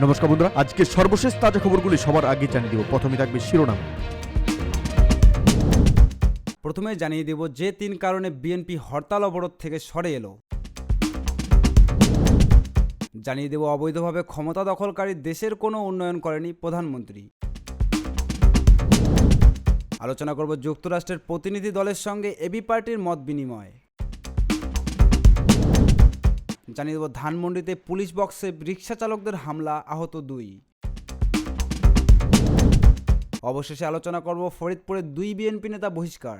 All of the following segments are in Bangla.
নমস্কার বন্ধুরা, আজকে সর্বশেষ তাজা খবরগুলি সবার আগে জানিয়ে দেব। প্রথমে থাকবে শিরোনাম। প্রথমে জানিয়ে দেব যে 3 কারণে বিএনপি হরতাল অবরোধ থেকে সরে এলো। জানিয়ে দেব অবৈধভাবে ক্ষমতা দখলকারী দেশের কোনো উন্নয়ন করেনি প্রধানমন্ত্রী। আলোচনা করব যুক্তরাষ্ট্রের প্রতিনিধি দলের সঙ্গে এবি পার্টির মত বিনিময়। জানিয়ে দেব ধানমন্ডিতে পুলিশ বক্সে রিকশা চালকদের হামলা, আহত 2। অবশেষে আলোচনা করব ফরিদপুরে 2 বিএনপি নেতা বহিষ্কার।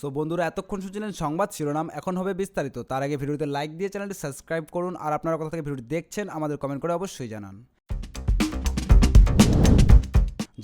সো বন্ধুরা, এতক্ষণ শুনছিলেন সংবাদ শিরোনাম, এখন হবে বিস্তারিত। তার আগে ভিডিওতে লাইক দিয়ে চ্যানেলটি সাবস্ক্রাইব করুন, আর আপনারা কোথা থেকে ভিডিওটি দেখছেন আমাদের কমেন্ট করে অবশ্যই জানান।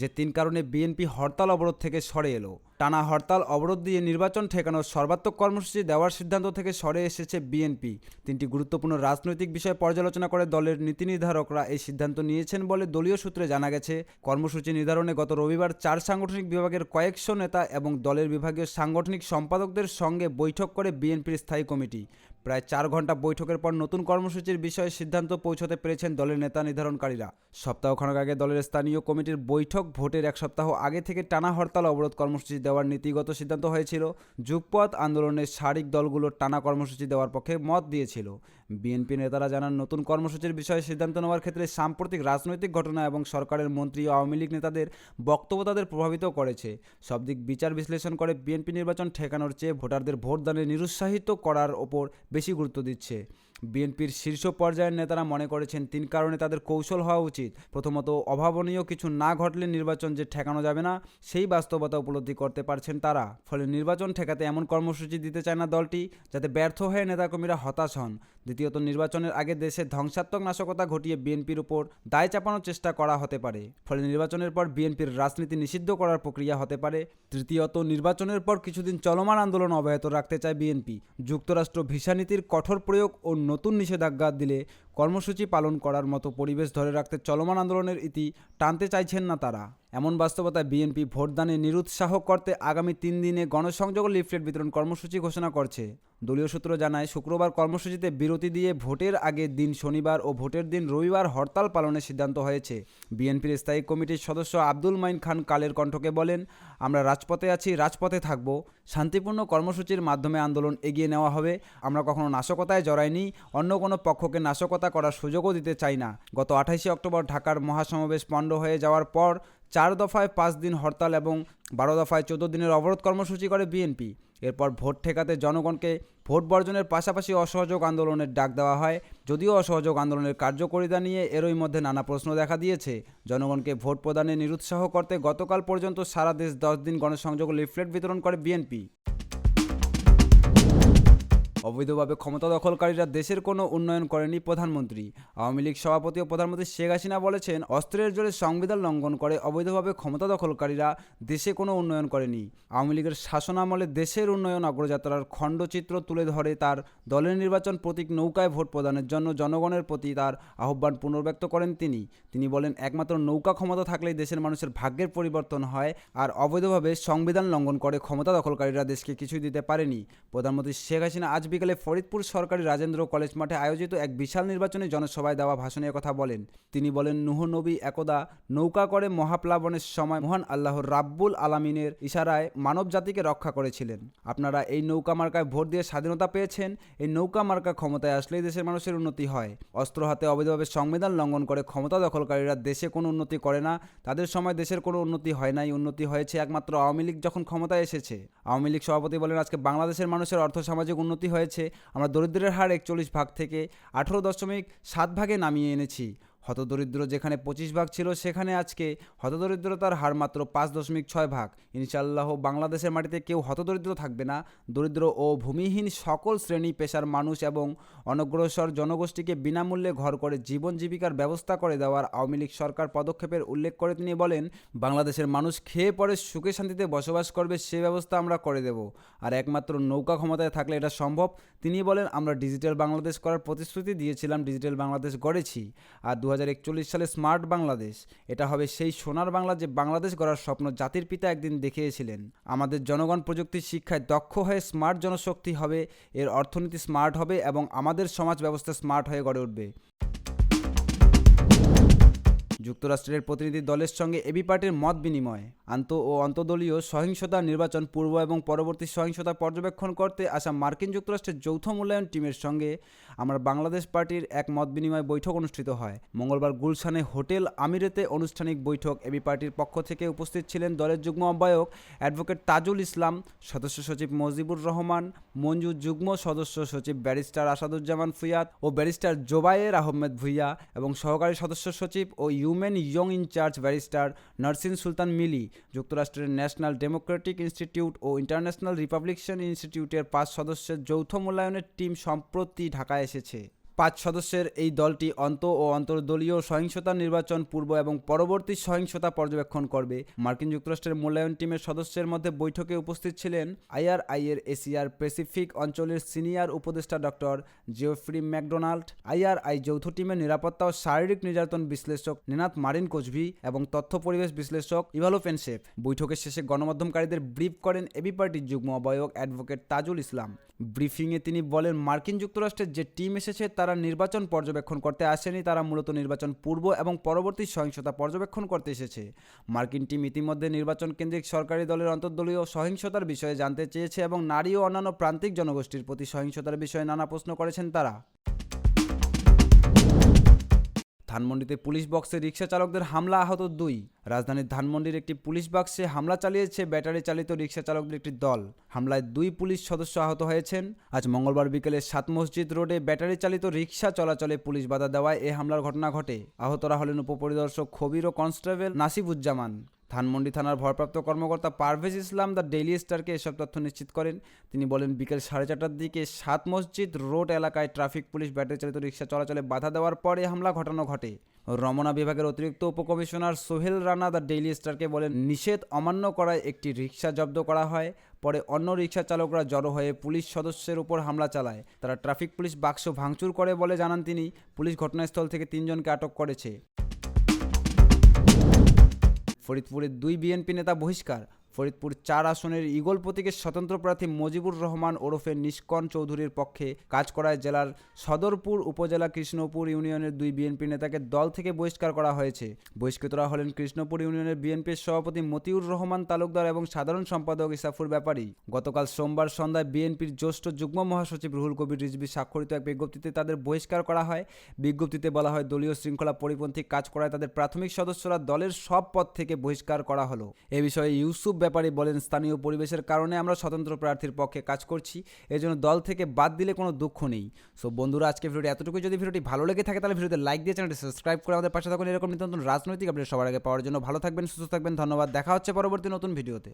যে 3 কারণে বিএনপি হরতাল অবরোধ থেকে সরে এলো। টানা হরতাল অবরোধ দিয়ে নির্বাচন ঠেকানোর সর্বাত্মক কর্মসূচি দেওয়ার সিদ্ধান্ত থেকে সরে এসেছে বিএনপি। 3টি গুরুত্বপূর্ণ রাজনৈতিক বিষয় পর্যালোচনা করে দলের নীতি নির্ধারকরা এই সিদ্ধান্ত নিয়েছেন বলে দলীয় সূত্রে জানা গেছে। কর্মসূচি নির্ধারণে গত রবিবার 4 সাংগঠনিক বিভাগের কয়েকশো নেতা এবং দলের বিভাগীয় সাংগঠনিক সম্পাদকদের সঙ্গে বৈঠক করে বিএনপির স্থায়ী কমিটি। প্রায় 4 ঘন্টা বৈঠকের পর নতুন কর্মসূচির বিষয়ে সিদ্ধান্ত পৌঁছতে পেরেছেন দলের নেতা নির্ধারণকারীরা। সপ্তাহখানেক আগে দলের স্থানীয় কমিটির বৈঠক ভোটের 1 সপ্তাহ আগে থেকে টানা হরতাল অবরোধ কর্মসূচি দেওয়ার নীতিগত সিদ্ধান্ত হয়েছিল। যুগপৎ আন্দোলনের শারীরিক দলগুলো টানা কর্মসূচি দেওয়ার পক্ষে মত দিয়েছিল। বিএনপি নেতারা জানান, নতুন কর্মসূচির বিষয়ে সিদ্ধান্ত নেওয়ার ক্ষেত্রে সাম্প্রতিক রাজনৈতিক ঘটনা এবং সরকারের মন্ত্রী ও আওয়ামী লীগ নেতাদের বক্তব্য তাদের প্রভাবিত করেছে। সব দিক বিচার বিশ্লেষণ করে বিএনপি নির্বাচন ঠেকানোর চেয়ে ভোটারদের ভোটদানে নিরুৎসাহিত করার ওপর বেশি গুরুত্ব দিচ্ছে। বিএনপির শীর্ষ পর্যায়ের নেতারা মনে করেছেন 3 কারণে তাদের কৌশল হওয়া উচিত। প্রথমত, অভাবনীয় কিছু না ঘটলে নির্বাচন যে ঠেকানো যাবে না সেই বাস্তবতা উপলব্ধি করতে পারছেন তারা। ফলে নির্বাচন ঠেকাতে এমন কর্মসূচি দিতে চায় না দলটি যাতে ব্যর্থ হয়ে নেতাকর্মীরা হতাশ হন। দ্বিতীয়ত, নির্বাচনের আগে দেশে ধ্বংসাত্মক নাশকতা ঘটিয়ে বিএনপির উপর দায় চাপানোর চেষ্টা করা হতে পারে। ফলে নির্বাচনের পর বিএনপির রাজনীতি নিষিদ্ধ করার প্রক্রিয়া হতে পারে। তৃতীয়ত, নির্বাচনের পর কিছুদিন চলমান আন্দোলন অব্যাহত রাখতে চায় বিএনপি। যুক্তরাষ্ট্র ভিসা নীতির কঠোর প্রয়োগ ও নতুন নিষেধাজ্ঞা দিলে কর্মসূচি পালন করার মতো পরিবেশ ধরে রাখতে চলমান আন্দোলনের ইতি টানতে চাইছেন না তারা। এমন বাস্তবতায় বিএনপি ভোটদানে নিরুৎসাহ করতে আগামী 3 দিনে গণসংযোগ লিফলেট বিতরণ কর্মসূচি ঘোষণা করছে। দলীয় সূত্র জানায়, শুক্রবার কর্মসূচিতে বিরতি দিয়ে ভোটের আগের দিন শনিবার ও ভোটের দিন রবিবার হরতাল পালনের সিদ্ধান্ত হয়েছে। বিএনপির স্থায়ী কমিটির সদস্য আব্দুল মাইন খান কালের কণ্ঠকে বলেন, আমরা রাজপথে আছি, রাজপথে থাকব। শান্তিপূর্ণ কর্মসূচির মাধ্যমে আন্দোলন এগিয়ে নেওয়া হবে। আমরা কখনো নাশকতায় জড়াইনি, অন্য কোনো পক্ষকে নাশকতা করার সুযোগও দিতে চাই না। গত 28 অক্টোবর ঢাকার মহাসমাবেশ পণ্ড হয়ে যাওয়ার পর 4 দফায় 5 দিন হরতাল এবং 12 দফায় 14 দিনের অবরোধ কর্মসূচি করে বিএনপি। এরপর ভোট ঠেকাতে জনগণকে ভোট বর্জনের পাশাপাশি অসহযোগ আন্দোলনের ডাক দেওয়া হয়। যদিও অসহযোগ আন্দোলনের কার্যকারিতা নিয়ে এরই মধ্যে নানা প্রশ্ন দেখা দিয়েছে। জনগণকে ভোট প্রদানে নিরুৎসাহ করতে গতকাল পর্যন্ত সারা দেশ 10 দিন গণসংযোগ লিফলেট বিতরণ করে বিএনপি। অবৈধভাবে ক্ষমতা দখলকারীরা দেশের কোনো উন্নয়ন করেনি প্রধানমন্ত্রী। আওয়ামী লীগ সভাপতি ও প্রধানমন্ত্রী শেখ হাসিনা বলেছেন, অস্ত্রের জোরে সংবিধান লঙ্ঘন করে অবৈধভাবে ক্ষমতা দখলকারীরা দেশে কোনো উন্নয়ন করেনি। আওয়ামী লীগের শাসনামলে দেশের উন্নয়ন অগ্রযাত্রার খণ্ডচিত্র তুলে ধরে তার দলের নির্বাচন প্রতীক নৌকায় ভোট প্রদানের জন্য জনগণের প্রতি তার আহ্বান পুনর্ব্যক্ত করেন তিনি বলেন, একমাত্র নৌকা ক্ষমতা থাকলেই দেশের মানুষের ভাগ্যের পরিবর্তন হয়, আর অবৈধভাবে সংবিধান লঙ্ঘন করে ক্ষমতা দখলকারীরা দেশকে কিছুই দিতে পারেনি। প্রধানমন্ত্রী শেখ হাসিনা আজ বিকেলে ফরিদপুর সরকারি রাজেন্দ্র কলেজ মাঠে আয়োজিত এক বিশাল নির্বাচনী জনসভায় দেওয়া ভাষণে কথা বলেন। তিনি বলেন, নূহ নবী একদা নৌকা করে মহাপ্লাবনের সময় মহান আল্লাহ রাব্বুল আলামিনের ইশারায় মানব জাতিকে রক্ষা করেছিলেন। আপনারা এই নৌকা মার্কায় ভোট দিয়ে স্বাধীনতা পেয়েছেন। এই নৌকা মার্কা ক্ষমতায় আসলেই দেশের মানুষের উন্নতি হয়। অস্ত্র হাতে অবৈধভাবে সংবিধান লঙ্ঘন করে ক্ষমতা দখলকারীরা দেশে কোনো উন্নতি করে না। তাদের সময় দেশের কোনো উন্নতি হয় নাই। উন্নতি হয়েছে একমাত্র আওয়ামী লীগ যখন ক্ষমতায় এসেছে। আওয়ামী লীগ সভাপতি বলেন, আজকে বাংলাদেশের মানুষের অর্থসামাজিক উন্নতি হয়েছে। আমরা দরিদ্রের হার 41 ভাগ থেকে 18.7 ভাগে নামিয়ে এনেছি। হতদরিদ্র যেখানে 25 ভাগ ছিল, সেখানে আজকে হতদরিদ্রতার হার মাত্র 5.6 ভাগ। ইনশাআল্লাহ বাংলাদেশের মাটিতে কেউ হতদরিদ্র থাকবে না। দরিদ্র ও ভূমিহীন সকল শ্রেণী পেশার মানুষ এবং অনগ্রসর জনগোষ্ঠীকে বিনামূল্যে ঘর করে জীবন জীবিকার ব্যবস্থা করে দেওয়ার আওয়ামী লীগ সরকার পদক্ষেপের উল্লেখ করে তিনি বলেন, বাংলাদেশের মানুষ খেয়ে পরে সুখে শান্তিতে বসবাস করবে, সে ব্যবস্থা আমরা করে দেব। আর একমাত্র নৌকা ক্ষমতায় থাকলে এটা সম্ভব। তিনি বলেন, আমরা ডিজিটাল বাংলাদেশ করার প্রতিশ্রুতি দিয়েছিলাম, ডিজিটাল বাংলাদেশ গড়েছি। আর 2041 সালে স্মার্ট বাংলাদেশ, এটা হবে সেই সোনার বাংলা যে বাংলাদেশ গড়ার স্বপ্ন জাতির পিতা একদিন দেখিয়েছিলেন। আমাদের জনগণ প্রযুক্তি শিক্ষায় দক্ষ হয়ে স্মার্ট জনশক্তি হবে, এর অর্থনীতি স্মার্ট হবে এবং আমাদের সমাজ ব্যবস্থা স্মার্ট হয়ে গড়ে উঠবে। যুক্তরাষ্ট্রের প্রতিনিধি দলের সঙ্গে এবি পার্টির মত বিনিময়। ও অন্তদলীয় সহিংসতা, নির্বাচন পূর্ব এবং পরবর্তী সহিংসতা পর্যবেক্ষণ করতে আসা মার্কিন যুক্তরাষ্ট্রের যৌথ মূল্যায়ন টিমের সঙ্গে আমার বাংলাদেশ পার্টির এক মত বিনিময় বৈঠক অনুষ্ঠিত হয়। মঙ্গলবার গুলশানে হোটেল আমিরেতে আনুষ্ঠানিক বৈঠক। এবি পার্টির পক্ষ থেকে উপস্থিত ছিলেন দলের যুগ্ম আহ্বায়ক অ্যাডভোকেট তাজুল ইসলাম, সদস্য সচিব মজিবুর রহমান মঞ্জু, যুগ্ম সদস্য সচিব ব্যারিস্টার আসাদুজ্জামান ফুয়াদ ও ব্যারিস্টার জোবায়ের আহমেদ ভুইয়া এবং সহকারী সদস্য সচিব ও ইউমেন ইয়ং ইনচার্জ ব্যারিস্টার নার্সিন সুলতান মিলি। যুক্তরাষ্ট্রের ন্যাশনাল ডেমোক্রেটিক ইনস্টিটিউট ও ইন্টারন্যাশনাল রিপাবলিকান ইনস্টিটিউটের 5 সদস্যের যৌথ মূল্যায়নের টিম সম্প্রতি ঢাকায় এসেছে। 5 সদস্যের এই দলটি ও অন্তর্দলীয় সহিংসতা, নির্বাচন পূর্ব এবং পরবর্তী সহিংসতা পর্যবেক্ষণ করবে। মার্কিন যুক্তরাষ্ট্রের মূল্যায়ন টিমের সদস্যের মধ্যে বৈঠকে উপস্থিত ছিলেন আইআরআই এর এশিয়ার প্যাসিফিক অঞ্চলের সিনিয়র উপদেষ্টা ডক্টর জিওফ্রি ম্যাকডোনাল্ড, আইআরআই যৌথ টিমের নিরাপত্তা ও শারীরিক নির্যাতন বিশ্লেষক নিনাত মারিন কোচভি এবং তথ্য পরিবেশ বিশ্লেষক ইভালো পেনশেপ। বৈঠকের শেষে গণমাধ্যমকারীদের ব্রিফ করেন এবি পার্টির যুগ্ম আহ্বায়ক অ্যাডভোকেট তাজুল ইসলাম। ব্রিফিংয়ে তিনি বলেন, মার্কিন যুক্তরাষ্ট্রের যে টিম এসেছে তারা নির্বাচন পর্যবেক্ষণ করতে আসেনি, তারা মূলত নির্বাচন পূর্ব এবং পরবর্তী সহিংসতা পর্যবেক্ষণ করতে এসেছে। মার্কিন টিম ইতিমধ্যে নির্বাচন কেন্দ্রিক সরকারি দলের অন্তর্দলীয় সহিংসতার বিষয়ে জানতে চেয়েছে এবং নারী ও অন্যান্য প্রান্তিক জনগোষ্ঠীর প্রতি সহিংসতার বিষয়ে নানা প্রশ্ন করেছেন তারা। ধানমন্ডিতে পুলিশ বক্সে রিকশা চালকদের হামলা, আহত 2। রাজধানীর ধানমন্ডির একটি পুলিশ বাক্সে হামলা চালিয়েছে ব্যাটারি চালিত রিকশা চালকদের একটি দল। হামলায় 2 পুলিশ সদস্য আহত হয়েছেন। আজ মঙ্গলবার বিকেলে 7 মসজিদ রোডে ব্যাটারি চালিত রিকশা চলাচলে পুলিশ বাধা দেওয়ায় এ হামলার ঘটনা ঘটে। আহতরা হলেন উপপরিদর্শক খবির ও কনস্টেবল নাসিবুজ্জামান। ধানমন্ডি থানার ভারপ্রাপ্ত কর্মকর্তা পারভেজ ইসলাম দ্য ডেইলি স্টারকে এসব তথ্য নিশ্চিত করেন। তিনি বলেন, বিকেল 4:30টার দিকে 7 মসজিদ রোড এলাকায় ট্রাফিক পুলিশ ব্যাটারি চালিত রিকশা চলাচলে বাধা দেওয়ার পরে হামলা ঘটে। রমনা বিভাগের অতিরিক্ত উপকমিশনার সোহেল রানা দ্য ডেইলি স্টারকে বলেন, নিষেধ অমান্য করায় একটি রিকশা জব্দ করা হয়। পরে অন্য রিকশা চালকরা জড়ো হয়ে পুলিশ সদস্যের উপর হামলা চালায়। তারা ট্রাফিক পুলিশ বাক্স ভাঙচুর করে বলে জানান তিনি। পুলিশ ঘটনাস্থল থেকে 3 জনকে আটক করেছে। ফরিদপুরের 2 বিএনপি নেতা বহিষ্কার। ফরিদপুর 4 আসনের ঈগল প্রতীকের স্বতন্ত্র প্রার্থী মজিবুর রহমান ওরফে নিষ্কণ চৌধুরীর পক্ষে কাজ করায় জেলার সদরপুর উপজেলা কৃষ্ণপুর ইউনিয়নের 2 বিএনপি নেতাকে দল থেকে বহিষ্কার করা হয়েছে। বহিষ্কৃতরা হলেন কৃষ্ণপুর ইউনিয়নের বিএনপির সভাপতি মতিউর রহমান তালুকদার এবং সাধারণ সম্পাদক ইসাফুর ব্যাপারী। গতকাল সোমবার সন্ধ্যায় বিএনপির জ্যেষ্ঠ যুগ্ম মহাসচিব রুহুল কবির রিজভী স্বাক্ষরিত এক বিজ্ঞপ্তিতে তাদের বহিষ্কার করা হয়। বিজ্ঞপ্তিতে বলা হয়, দলীয় শৃঙ্খলা পরিপন্থী কাজ করায় তাদের প্রাথমিক সদস্যরা দলের সব পদ থেকে বহিষ্কার করা হলো। এ বিষয়ে ইউসুফ ব্যাপারী বলেন, স্থানীয় পরিবেশের কারণে আমরা স্বতন্ত্র প্রার্থীর পক্ষে কাজ করছি, এজন্য দল থেকে বাদ দিলে কোনো দুঃখ নেই। সো বন্ধুরা, আজকে ভিডিওটি এতটুকু। যদি ভিডিওটি ভালো লেগে থাকে তাহলে ভিডিওতে লাইক দিয়ে চ্যানেলটি সাবস্ক্রাইব করে আমাদের পাশে থাকুন। এরকম নিত্য নতুন রাজনৈতিক আপডেট সবার আগে পাওয়ার জন্য ভালো থাকবেন, সুস্থ থাকবেন। ধন্যবাদ। দেখা হচ্ছে পরবর্তী নতুন ভিডিওতে।